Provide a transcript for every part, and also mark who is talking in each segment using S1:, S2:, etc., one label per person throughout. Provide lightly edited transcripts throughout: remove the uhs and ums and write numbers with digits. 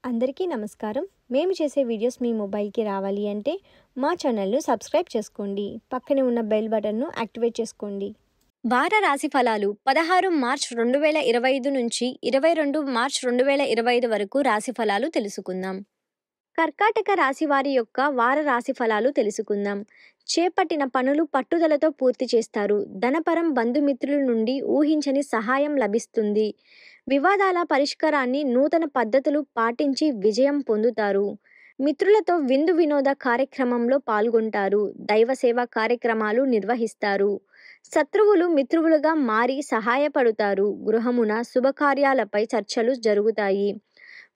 S1: అందరికీ నమస్కారం. మేము చేసే వీడియోస్ మీ మొబైల్కి రావాలి అంటే మా ఛానల్ను సబ్స్క్రైబ్ చేసుకోండి. పక్కనే ఉన్న బెల్ బటన్ను యాక్టివేట్ చేసుకోండి. వార రాశి ఫలాలు 16 మార్చ్ 2025 నుంచి 22 మార్చ్ 2025 వరకు రాశి ఫలాలు తెలుసుకుందాం. కర్కాటక రాశి వారి యొక్క వార రాశి ఫలాలు తెలుసుకుందాం. చేపట్టిన పనులు పట్టుదలతో పూర్తి చేస్తారు. ధనపరం బంధుమిత్రుల నుండి ఊహించని సహాయం లభిస్తుంది. వివాదాల పరిష్కారాన్ని నూతన పద్ధతులు పాటించి విజయం పొందుతారు. మిత్రులతో విందు వినోద కార్యక్రమంలో పాల్గొంటారు. దైవ సేవా కార్యక్రమాలు నిర్వహిస్తారు. శత్రువులు మిత్రువులుగా మారి సహాయపడుతారు. గృహమున శుభకార్యాలపై చర్చలు జరుగుతాయి.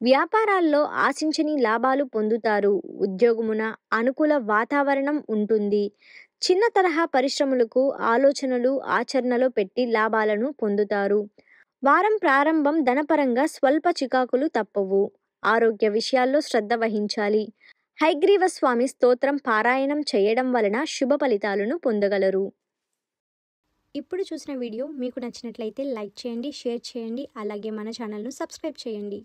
S1: వ్యాపారాల్లో ఆశించని లాభాలు పొందుతారు. ఉద్యోగమున అనుకూల వాతావరణం ఉంటుంది. చిన్న తరహా పరిశ్రమలకు ఆలోచనలు ఆచరణలో పెట్టి లాభాలను పొందుతారు. వారం ప్రారంభం ధనపరంగా స్వల్ప చికాకులు తప్పవు. ఆరోగ్య విషయాల్లో శ్రద్ధ వహించాలి. హయగ్రీవ స్వామి స్తోత్రం పారాయణం చేయడం వలన శుభ ఫలితాలను పొందగలరు. ఇప్పుడు చూసిన వీడియో మీకు నచ్చినట్లయితే లైక్ చేయండి, షేర్ చేయండి, అలాగే మన ఛానల్ను సబ్స్క్రైబ్ చేయండి.